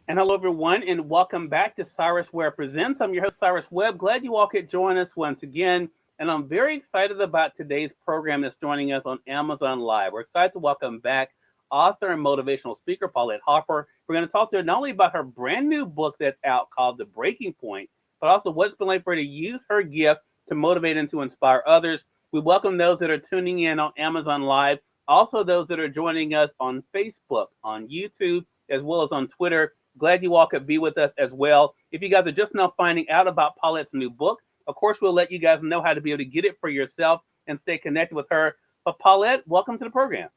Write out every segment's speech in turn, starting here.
And hello, everyone, and welcome back to Cyrus Webb Presents. I'm your host, Cyrus Webb. Glad you all could join us once again. And I'm very excited about today's program that's joining us on Amazon Live. We're excited to welcome back author and motivational speaker Paulette Harper. We're going to talk to her not only about her brand new book that's out called The Breaking Point, but also what it's been like for her to use her gift to motivate and to inspire others. We welcome those that are tuning in on Amazon Live, also those that are joining us on Facebook, on YouTube, as well as on Twitter. Glad you all could be with us as well. If you guys are just now finding out about Paulette's new book, of course, we'll let you guys know how to be able to get it for yourself and stay connected with her. But Paulette, welcome to the program.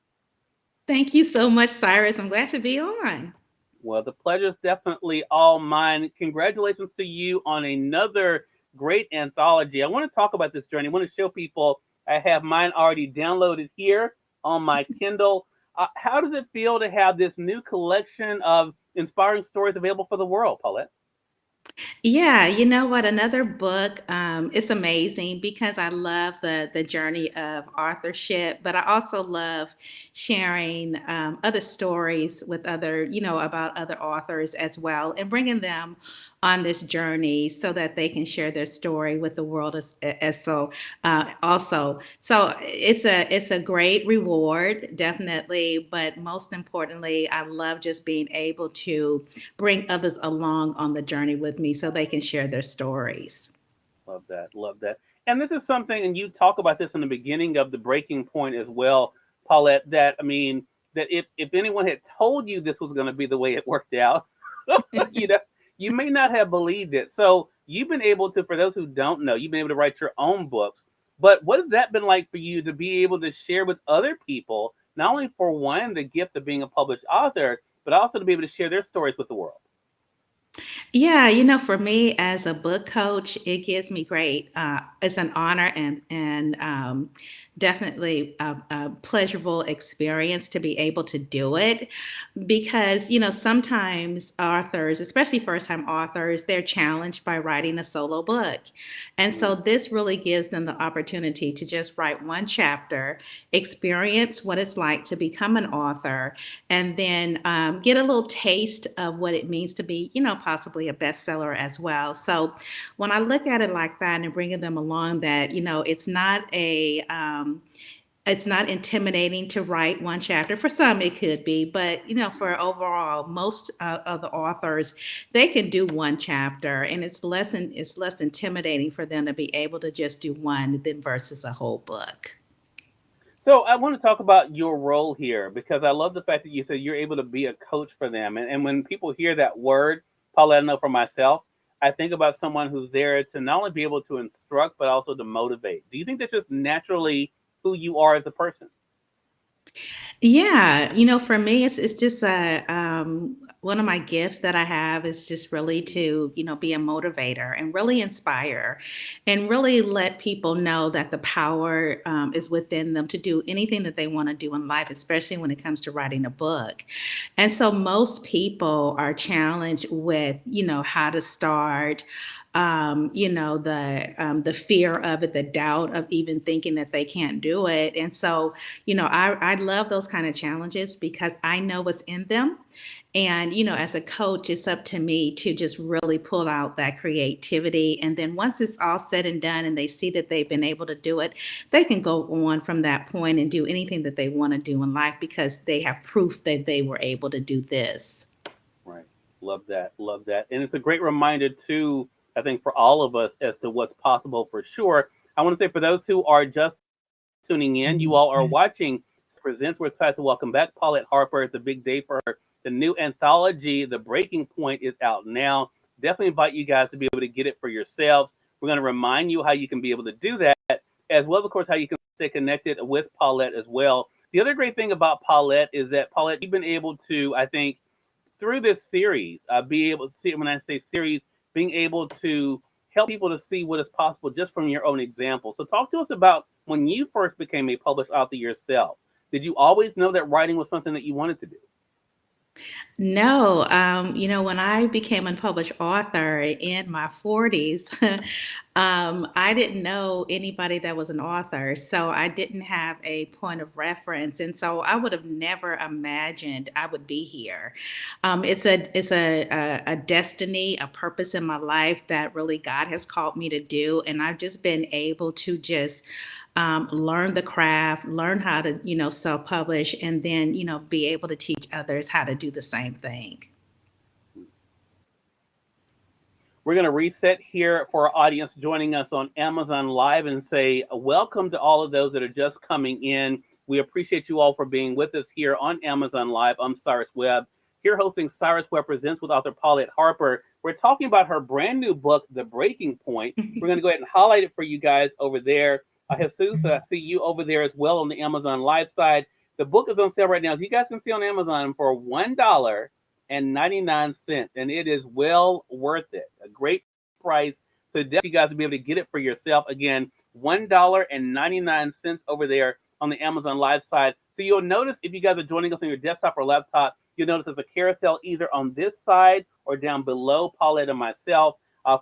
Thank you so much, Cyrus. I'm glad to be on. Well, the pleasure is definitely all mine. Congratulations to you on another great anthology. I want to talk about this journey. I want to show people I have mine already downloaded here on my Kindle. How does it feel to have this new collection of inspiring stories available for the world, Paulette? Yeah, you know what? Another book. It's amazing because I love the journey of authorship, but I also love sharing other stories with about other authors as well, and bringing them on this journey so that they can share their story with the world as so also. So it's a great reward, definitely, but most importantly, I love just being able to bring others along on the journey with me so they can share their stories. Love that. Love that. And this is something, and you talk about this in the beginning of the breaking point as well, Paulette, that I mean, that if anyone had told you this was going to be the way it worked out, you know, you may not have believed it. So you've been able to, for those who don't know, you've been able to write your own books. But what has that been like for you to be able to share with other people, not only for one, the gift of being a published author, but also to be able to share their stories with the world? Yeah, for me as a book coach, it gives me great. It's an honor and definitely a pleasurable experience to be able to do it, because sometimes authors, especially first-time authors, they're challenged by writing a solo book, and so Mm, this really gives them the opportunity to just write one chapter, experience what it's like to become an author, and then get a little taste of what it means to be, possibly a bestseller as well. So when I look at it like that and bringing them along, that it's not intimidating to write one chapter. For some, it could be, but for overall, most of the authors, they can do one chapter, and it's less intimidating for them to be able to just do one than versus a whole book. So I want to talk about your role here because I love the fact that you said you're able to be a coach for them. And when people hear that word, Paula, I know for myself, I think about someone who's there to not only be able to instruct, but also to motivate. Do you think that's just naturally who you are as a person? Yeah, for me, it's just one of my gifts that I have is just really to be a motivator and really inspire, and really let people know that the power is within them to do anything that they want to do in life, especially when it comes to writing a book. And so most people are challenged with how to start, the fear of it, the doubt of even thinking that they can't do it. And so I love those kind of challenges because I know what's in them. And, as a coach, it's up to me to just really pull out that creativity. And then once it's all said and done and they see that they've been able to do it, they can go on from that point and do anything that they want to do in life because they have proof that they were able to do this. Right. Love that. Love that. And it's a great reminder, too, I think, for all of us as to what's possible for sure. I want to say for those who are just tuning in, you all are watching Presents. We're excited to welcome back Paulette Harper. It's a big day for her. The new anthology, The Breaking Point, is out now. Definitely invite you guys to be able to get it for yourselves. We're going to remind you how you can be able to do that, as well as, of course, how you can stay connected with Paulette as well. The other great thing about Paulette is that, Paulette, you've been able to, I think, through this series, be able to see, when I say series, being able to help people to see what is possible just from your own example. So, talk to us about when you first became a published author yourself. Did you always know that writing was something that you wanted to do? No, when I became a published author in my 40s, I didn't know anybody that was an author, so I didn't have a point of reference, and so I would have never imagined I would be here. It's a destiny, a purpose in my life that really God has called me to do, and I've just been able to just learn the craft, learn how to, self publish, and then, be able to teach others how to do the same thing. We're going to reset here for our audience joining us on Amazon Live and say welcome to all of those that are just coming in. We appreciate you all for being with us here on Amazon Live. I'm Cyrus Webb, here hosting Cyrus Webb Presents with author Paulette Harper. We're talking about her brand new book, The Breaking Point. We're going to go ahead and highlight it for you guys over there. Jesus, I see you over there as well on the Amazon Live side. The book is on sale right now, as you guys can see on Amazon, for $1.99, and it is well worth it. A great price. So definitely you guys will be able to get it for yourself. Again, $1.99 over there on the Amazon Live side. So you'll notice if you guys are joining us on your desktop or laptop, you'll notice there's a carousel either on this side or down below Paulette and myself.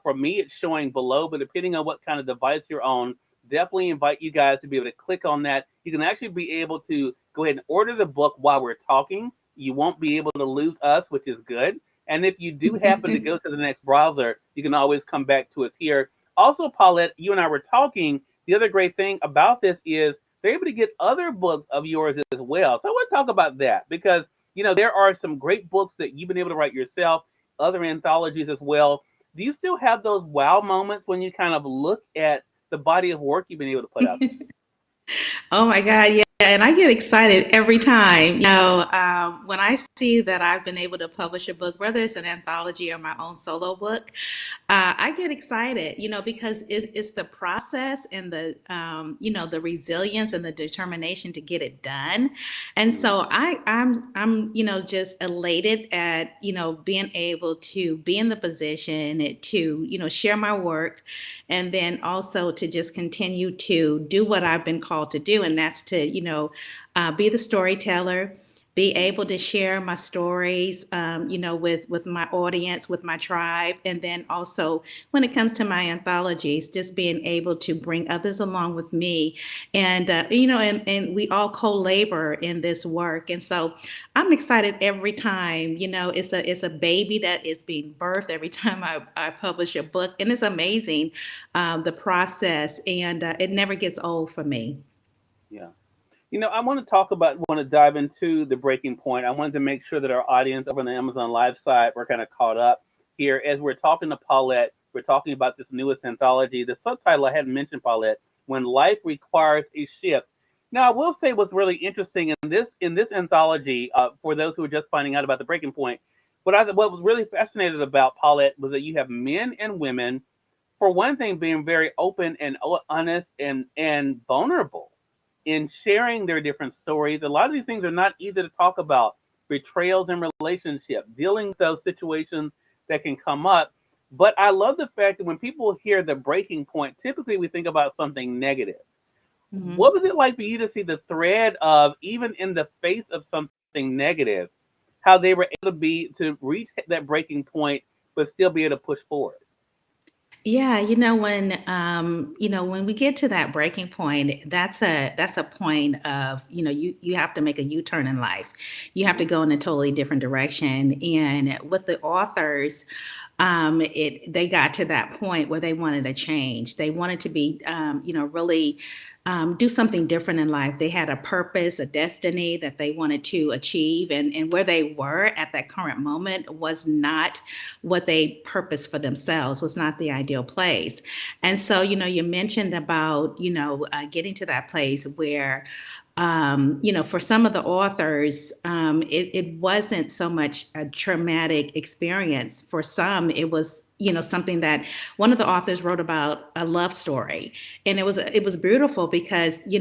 For me, it's showing below, but depending on what kind of device you're on, definitely invite you guys to be able to click on that. You can actually be able to go ahead and order the book while we're talking. You won't be able to lose us, which is good. And if you do happen to go to the next browser, you can always come back to us here. Also, Paulette, you and I were talking. The other great thing about this is they're able to get other books of yours as well. So I want to talk about that because, there are some great books that you've been able to write yourself, other anthologies as well. Do you still have those wow moments when you kind of look at the body of work you've been able to put out there? Oh my God, yeah. And I get excited every time, when I see that I've been able to publish a book, whether it's an anthology or my own solo book, I get excited, because it's the process and the resilience and the determination to get it done. And Mhm. so I'm, just elated at, being able to be in the position to, share my work and then also to just continue to do what I've been called to do, and that's to be the storyteller, be able to share my stories, with my audience, with my tribe, and then also when it comes to my anthologies, just being able to bring others along with me, and and we all co-labor in this work, and so I'm excited every time. It's a baby that is being birthed every time I publish a book, and it's amazing the process, and it never gets old for me. Yeah. I want to dive into the breaking point. I wanted to make sure that our audience over on the Amazon Live side were kind of caught up here as we're talking to Paulette. We're talking about this newest anthology. The subtitle I hadn't mentioned, Paulette, When Life Requires a Shift. Now, I will say what's really interesting in this anthology, for those who are just finding out about the breaking point, what was really fascinating about Paulette was that you have men and women, for one thing, being very open and honest and vulnerable in sharing their different stories. A lot of these things are not easy to talk about. Betrayals in relationship, dealing with those situations that can come up. But I love the fact that when people hear the breaking point, typically we think about something negative. What Mhm. was it like for you to see the thread of, even in the face of something negative, how they were able to reach that breaking point, but still be able to push forward? Yeah, when we get to that breaking point, that's a point of, you have to make a U-turn in life. You have to Mhm. go in a totally different direction. And with the authors, they got to that point where they wanted a change. They wanted to be, really do something different in life. They had a purpose, a destiny that they wanted to achieve, and where they were at that current moment was not what they purposed for themselves, was not the ideal place. And so, you mentioned about, getting to that place where for some of the authors, it wasn't so much a traumatic experience. For some, it was, something that one of the authors wrote about a love story, and it was beautiful because you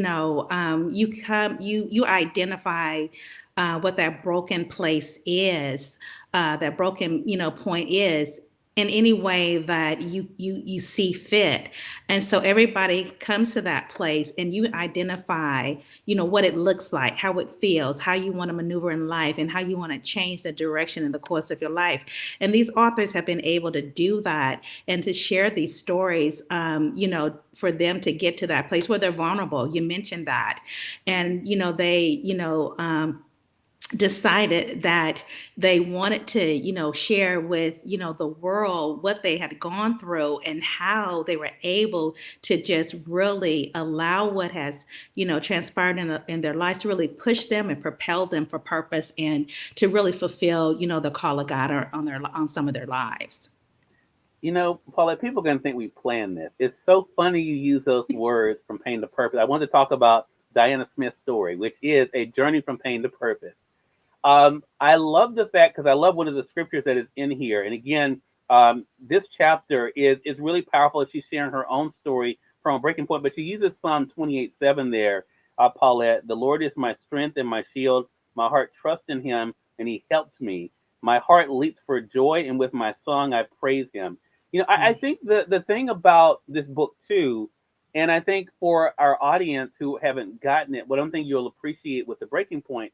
identify what that broken place is, that broken point is, in any way that you see fit. And so everybody comes to that place and you identify, what it looks like, how it feels, how you want to maneuver in life, and how you want to change the direction and the course of your life. And these authors have been able to do that and to share these stories, for them to get to that place where they're vulnerable. You mentioned that. And, they, decided that they wanted to, share with, the world what they had gone through and how they were able to just really allow what has, transpired in their lives to really push them and propel them for purpose and to really fulfill, the call of God on some of their lives. Paulette, people are going to think we planned this. It's so funny you use those words, from pain to purpose. I want to talk about Diana Smith's story, which is a journey from pain to purpose. I love the fact, because I love one of the scriptures that is in here. And again, this chapter is really powerful. She's sharing her own story from a breaking point, but she uses Psalm 28:7 there, Paulette. The Lord is my strength and my shield. My heart trusts in him, and he helps me. My heart leaps for joy, and with my song I praise him. I think the thing about this book too, and I think for our audience who haven't gotten it, what I think you'll appreciate with the breaking point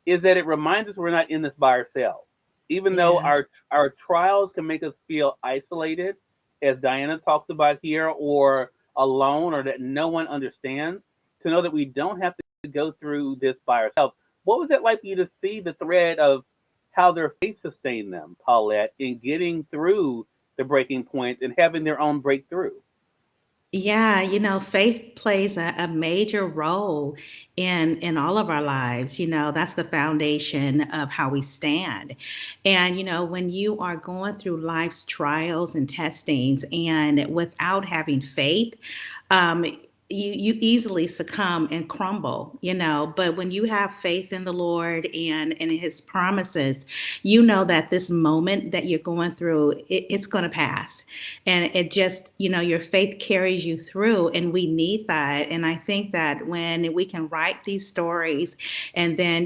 is that it reminds us we're not in this by ourselves. Even though Yeah. our trials can make us feel isolated, as Diana talks about here, or alone, or that no one understands, to know that we don't have to go through this by ourselves. What was it like for you to see the thread of how their faith sustained them, Paulette, in getting through the breaking points and having their own breakthrough? Yeah, faith plays a major role in all of our lives. That's the foundation of how we stand. And when you are going through life's trials and testings, and without having faith, um, you easily succumb and crumble. But when you have faith in the Lord and in His promises, you know that this moment that you're going through, it's going to pass. And it just, your faith carries you through, and we need that. And I think that when we can write these stories and then,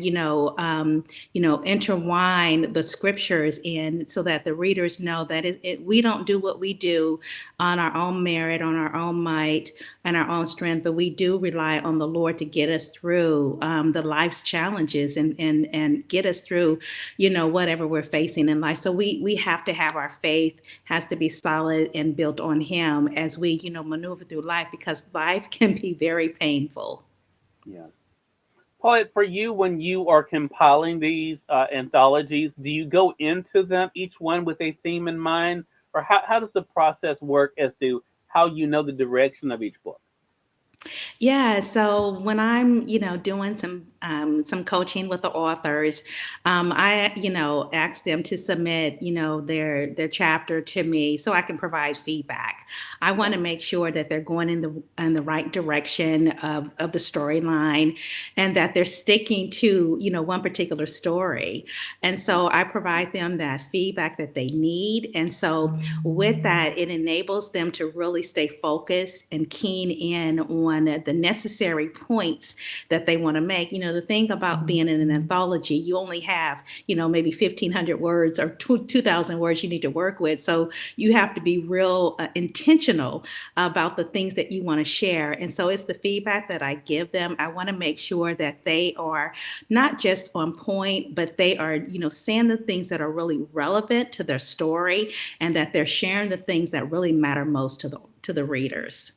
intertwine the scriptures in, so that the readers know that we don't do what we do on our own merit, on our own might, and our own strength, but we do rely on the Lord to get us through the life's challenges, and get us through, whatever we're facing in life. So we have to have our faith has to be solid and built on Him as we, maneuver through life, because life can be very painful. Yeah. Paulette, for you, when you are compiling these anthologies, do you go into them, each one with a theme in mind? Or how does the process work as to how you know the direction of each book? Yeah, so when I'm, doing some coaching with the authors, I, ask them to submit, their chapter to me so I can provide feedback. I want to Okay. make sure that they're going in the right direction of the storyline, and that they're sticking to, one particular story. And Okay. so I provide them that feedback that they need. And so with that, it enables them to really stay focused and keen in on the necessary points that they want to make. The thing about being in an anthology, you only have, maybe 1,500 words or 2,000 words you need to work with. So you have to be real intentional about the things that you want to share. And so it's the feedback that I give them. I want to make sure that they are not just on point, but they are, saying the things that are really relevant to their story, and that they're sharing the things that really matter most to the readers.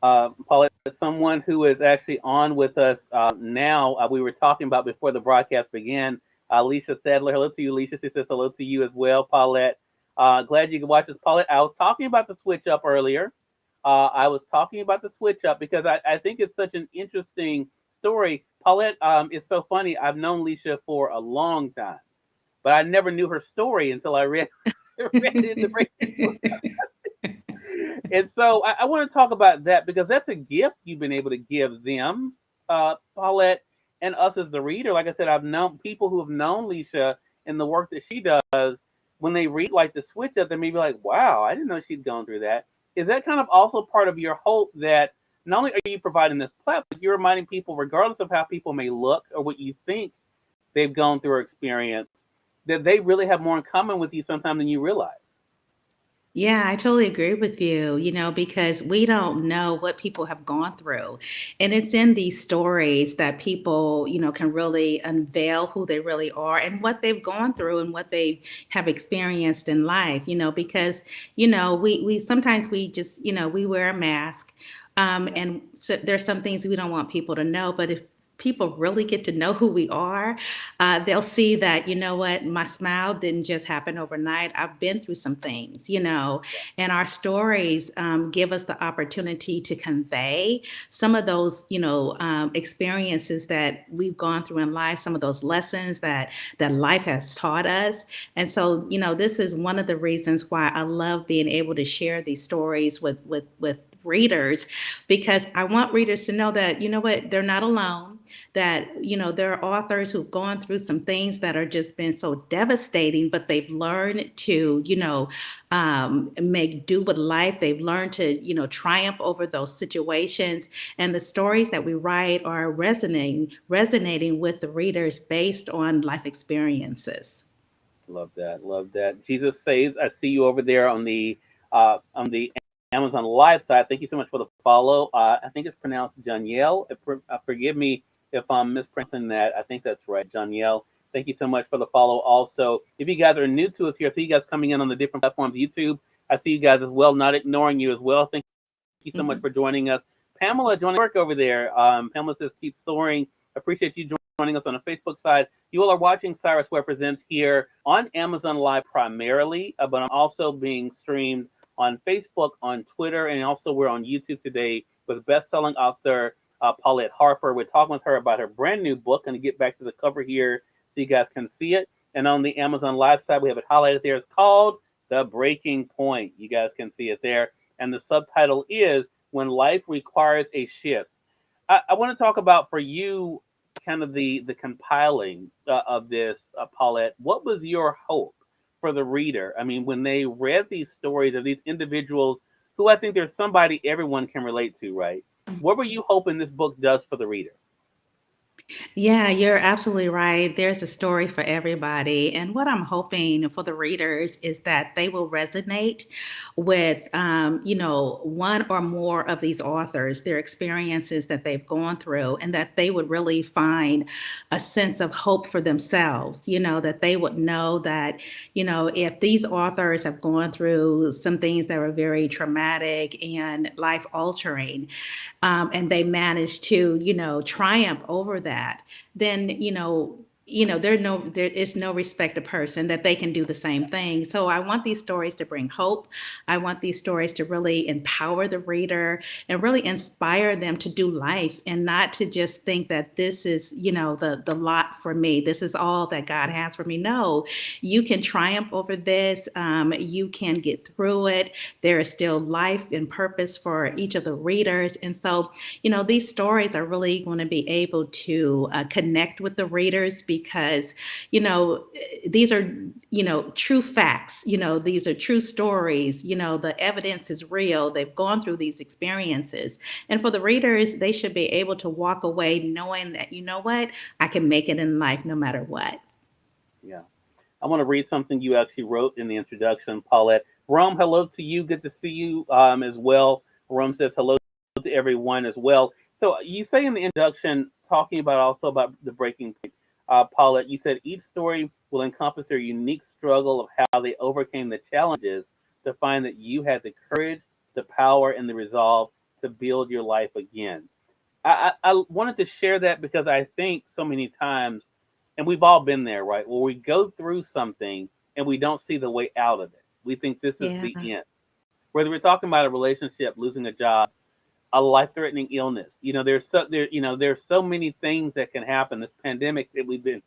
Paulette, someone who is actually on with us now, we were talking about before the broadcast began, Alicia Sadler. Hello to you, Alicia. She says hello to you as well, Paulette. Glad you could watch us, Paulette. I was talking about the switch up earlier. I was talking about the switch up because I think it's such an interesting story. Paulette, it's so funny. I've known Alicia for a long time, but I never knew her story until I read read it in the breaking. And so I want to talk about that because that's a gift you've been able to give them, Paulette, and us as the reader. Like I said, I've known people who have known Leisha and the work that she does. When they read like the switch up, they may be like, "Wow, I didn't know she'd gone through that." Is that kind of also part of your hope that not only are you providing this platform, you're reminding people, regardless of how people may look or what you think they've gone through or experienced, that they really have more in common with you sometimes than you realize? Yeah, I totally agree with you, because we don't know what people have gone through. And it's in these stories that people, can really unveil who they really are and what they've gone through and what they have experienced in life, because, we sometimes we just, we wear a mask. Yeah, And so there's some things we don't want people to know, but if people really get to know who we are, they'll see that, what, my smile didn't just happen overnight. I've been through some things, and our stories give us the opportunity to convey some of those, experiences that we've gone through in life, some of those lessons that life has taught us. And so, this is one of the reasons why I love being able to share these stories with readers, because I want readers to know that, what, they're not alone, that, there are authors who've gone through some things that are just been so devastating, but they've learned to, make do with life. They've learned to, triumph over those situations. And the stories that we write are resonating with the readers based on life experiences. love that. Love that. Jesus saves. I see you over there on the Amazon Live side. Thank you so much for the follow. I think it's pronounced Janielle. Forgive me if I'm mispronouncing that. I think that's right, Janielle. Thank you so much for the follow. Also, if you guys are new to us here, I see you guys coming in on the different platforms, YouTube. I see you guys as well. Not ignoring you as well. Thank you so much Mhm. for joining us. Pamela joining work over there. Pamela says, keep soaring. Appreciate you joining us on the Facebook side. You all are watching Cyrus Represents here on Amazon Live primarily, but I'm also being streamed on Facebook, on Twitter, and also we're on YouTube today with best-selling author Paulette Harper. We're talking with her about her brand new book. Going to get back to the cover here so you guys can see it. And on the Amazon Live side, we have it highlighted there. It's called The Breaking Point. You guys can see it there. And the subtitle is When Life Requires a Shift. I want to talk about for you kind of the compiling of this, Paulette. What was your hope for the reader? I mean, when they read these stories of these individuals who I think there's somebody everyone can relate to, right? What were you hoping this book does for the reader? Yeah, you're absolutely right. There's a story for everybody. And what I'm hoping for the readers is that they will resonate with, one or more of these authors, their experiences that they've gone through, and that they would really find a sense of hope for themselves, that they would know that, if these authors have gone through some things that were very traumatic and life altering, and they manage to, triumph over that, then, there is no respect of person that they can do the same thing. So I want these stories to bring hope. I want these stories to really empower the reader and really inspire them to do life, and not to just think that this is, the lot for me. This is all that God has for me. No, you can triumph over this. You can get through it. There is still life and purpose for each of the readers. And so, these stories are really going to be able to connect with the readers, because, these are, true facts. These are true stories. The evidence is real. They've gone through these experiences. And for the readers, they should be able to walk away knowing that, what, I can make it in life no matter what. Yeah. I want to read something you actually wrote in the introduction, Paulette. Rome, hello to you. Good to see you as well. Rome says hello to everyone as well. So you say in the introduction, talking about also about the breaking point, Paulette, you said each story will encompass their unique struggle of how they overcame the challenges to find that you had the courage, the power, and the resolve to build your life again. I wanted to share that because I think so many times, and we've all been there, right? Where we go through something and we don't see the way out of it. We think this is Yeah. the end. Whether we're talking about a relationship, losing a job, a life-threatening illness, there's so many things that can happen. This pandemic that we've been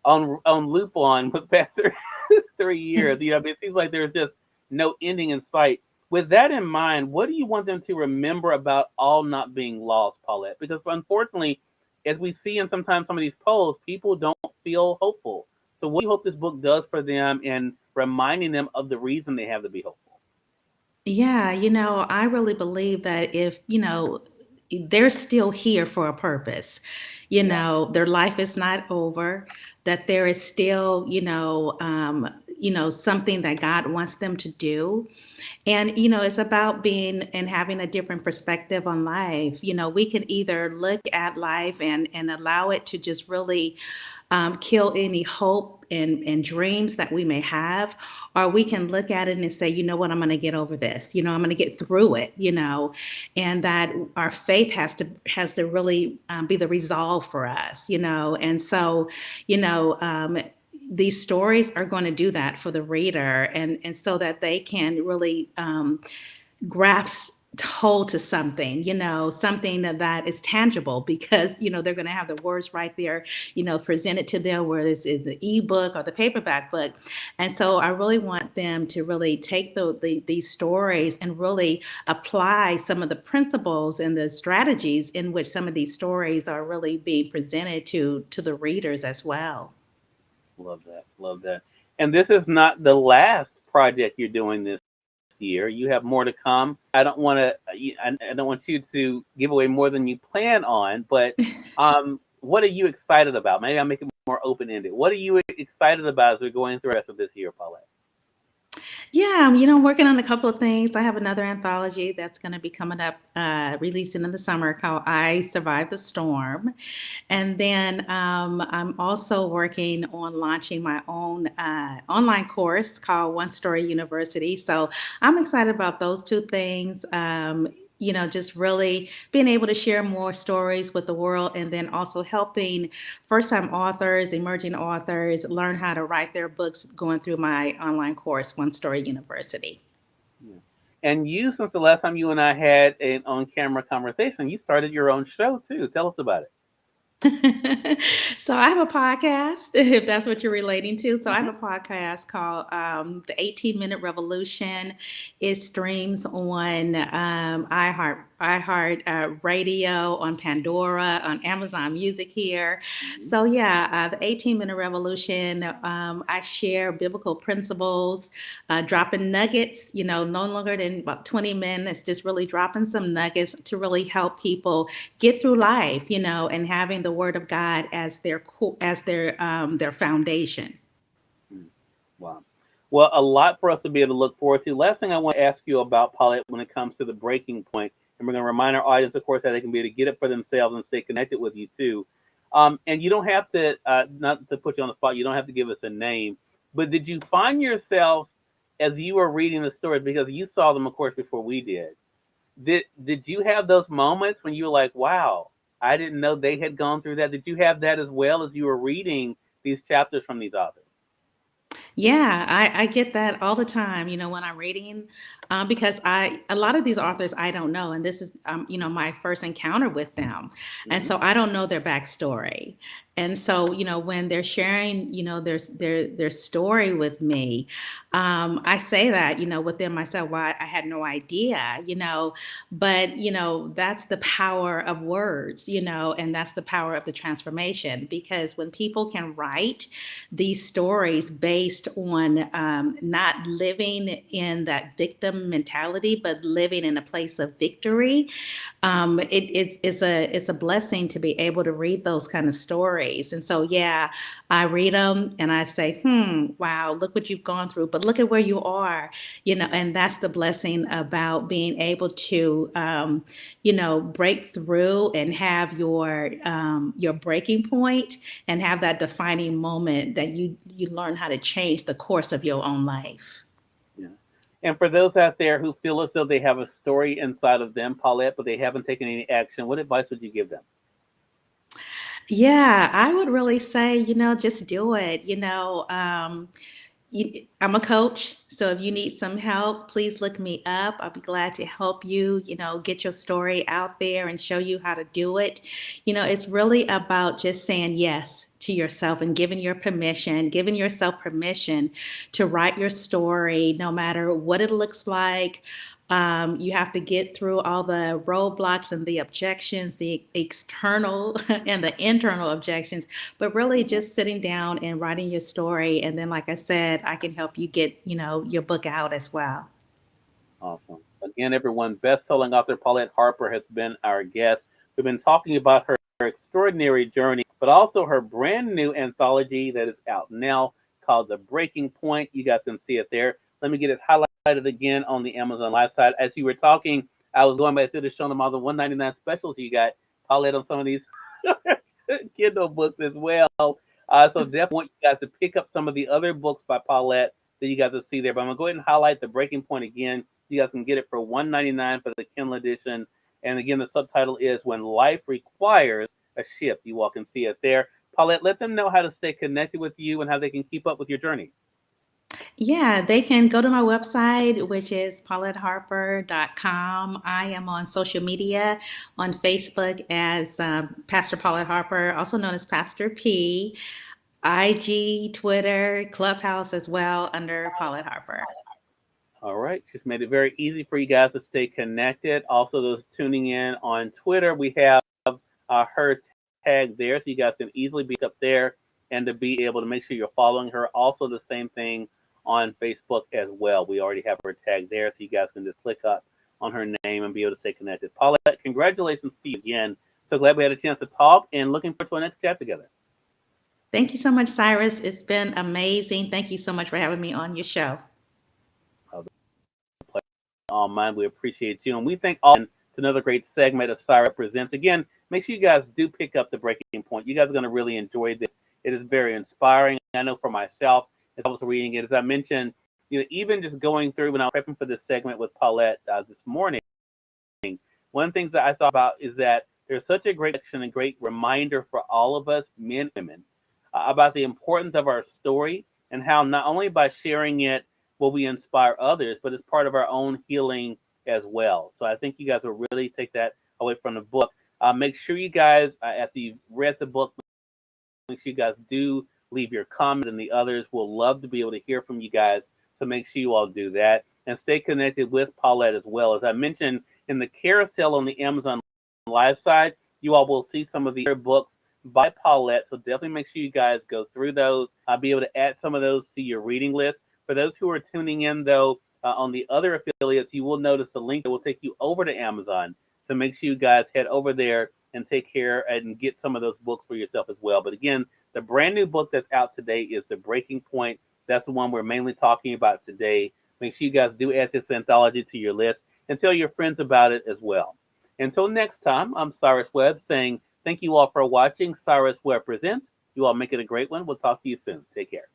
on loop on with the past 3 years, it seems like there's just no ending in sight. With that in mind, what do you want them to remember about all not being lost, Paulette? Because unfortunately, as we see in sometimes some of these polls, people don't feel hopeful. So what do you hope this book does for them in reminding them of the reason they have to be hopeful? Yeah, I really believe that if, they're still here for a purpose. Yeah. Their life is not over, that there is still, something that God wants them to do. And, it's about being and having a different perspective on life. We can either look at life and allow it to just really kill any hope and dreams that we may have, or we can look at it and say, you know what, I'm going to get over this. I'm going to get through it. And that our faith has to really be the resolve for us. And so, you know. These stories are going to do that for the reader, and so that they can really grasp hold to something, something that is tangible, because, they're going to have the words right there, presented to them, whether it's in the ebook or the paperback book. And so I really want them to really take these stories and really apply some of the principles and the strategies in which some of these stories are really being presented to the readers as well. Love that. Love that. And this is not the last project you're doing this year. You have more to come. I don't want to. I don't want you to give away more than you plan on. But what are you excited about? Maybe I'll make it more open ended. What are you excited about as we're going through the rest of this year, Paulette? Yeah, I'm working on a couple of things. I have another anthology that's going to be coming up, releasing in the summer, called I Survived the Storm. And then I'm also working on launching my own online course called One Story University. So I'm excited about those two things. Just really being able to share more stories with the world, and then also helping first time authors, emerging authors learn how to write their books, going through my online course, One Story University. Yeah. And you, since the last time you and I had an on camera conversation, you started your own show too. Tell us about it. So I have a podcast, if that's what you're relating to. So I have Hmm. a podcast called The 18-Minute Revolution. It streams on iHeart Radio, on Pandora, on Amazon Music here. Hmm. So yeah, the 18-Minute Revolution. I share biblical principles, dropping nuggets. No longer than about 20 minutes, just really dropping some nuggets to really help people get through life, and having the Word of God as their foundation. Mm. Wow. Well, a lot for us to be able to look forward to. Last thing I want to ask you about, Paulette, when it comes to the breaking point, and we're going to remind our audience, of course, that they can be able to get it for themselves and stay connected with you too. And you don't have to, not to put you on the spot, you don't have to give us a name, but did you find yourself as you were reading the stories, because you saw them, of course, before we did? Did you have those moments when you were like, wow, I didn't know they had gone through that? Did you have that as well as you were reading these chapters from these authors? Yeah, I get that all the time, when I'm reading, because a lot of these authors I don't know, and this is, my first encounter with them, and Hmm. so I don't know their backstory, and so when they're sharing, their story with me, I say that within myself, why I had no idea, but that's the power of words, and that's the power of the transformation, because when people can write these stories based on not living in that victim mentality, but living in a place of victory. It's a blessing to be able to read those kind of stories. And so, yeah, I read them and I say, wow, look what you've gone through, but look at where you are, and that's the blessing about being able to, break through and have your breaking point, and have that defining moment that you learn how to change the course of your own life. Yeah. And for those out there who feel as though they have a story inside of them, Paulette, but they haven't taken any action, what advice would you give them? Yeah, I would really say, just do it. I'm a coach, so if you need some help, please look me up. I'll be glad to help you, get your story out there and show you how to do it. It's really about just saying yes to yourself and giving yourself permission to write your story, no matter what it looks like. You have to get through all the roadblocks and the objections, the external and the internal objections, but really Hmm. just sitting down and writing your story. And then, like I said, I can help you get, your book out as well. Awesome. Again, everyone, best-selling author Paulette Harper has been our guest. We've been talking about her extraordinary journey, but also her brand new anthology that is out now called The Breaking Point. You guys can see it there. Let me get it highlighted again on the Amazon Live side. As you were talking, I was going back through to showing them all the 199 specials you got, Paulette, on some of these Kindle books as well. So definitely want you guys to pick up some of the other books by Paulette that you guys will see there. But I'm gonna go ahead and highlight The Breaking Point again. You guys can get it for $199 for the Kindle edition. And again, the subtitle is When Life Requires a Shift. You all can see it there. Paulette, let them know how to stay connected with you and how they can keep up with your journey. Yeah, they can go to my website, which is pauletteharper.com. I am on social media on Facebook as Pastor Paulette Harper, also known as Pastor P, IG, Twitter, Clubhouse as well under Paulette Harper. All right, just made it very easy for you guys to stay connected. Also, those tuning in on Twitter, we have her tag there, so you guys can easily be up there and to be able to make sure you're following her. Also, the same thing on Facebook as well. We already have her tag there, so you guys can just click up on her name and be able to stay connected. Paulette, congratulations to you again. So glad we had a chance to talk and looking forward to our next chat together. Thank you so much, Cyrus. It's been amazing. Thank you so much for having me on your show. All mine, we appreciate you. And we thank all. It's another great segment of Cyrus Presents. Again, make sure you guys do pick up The Breaking Point. You guys are going to really enjoy this. It is very inspiring. I know for myself, as I was reading it, as I mentioned, even just going through when I was prepping for this segment with Paulette this morning, one of the things that I thought about is that there's such a great action and great reminder for all of us, men and women, about the importance of our story and how not only by sharing it will we inspire others, but it's part of our own healing as well. So I think you guys will really take that away from the book. Make sure you guys, after you've read the book, make sure you guys do leave your comment, and the others will love to be able to hear from you guys. So make sure you all do that and stay connected with Paulette as well. As I mentioned in the carousel on the Amazon Live side, you all will see some of the other books by Paulette. So definitely make sure you guys go through those. I'll be able to add some of those to your reading list. For those who are tuning in, though, on the other affiliates, you will notice a link that will take you over to Amazon. So make sure you guys head over there and take care and get some of those books for yourself as well. But again, the brand new book that's out today is The Breaking Point. That's the one we're mainly talking about today. Make sure you guys do add this anthology to your list and tell your friends about it as well. Until next time, I'm Cyrus Webb saying thank you all for watching Cyrus Webb Presents. You all make it a great one. We'll talk to you soon. Take care.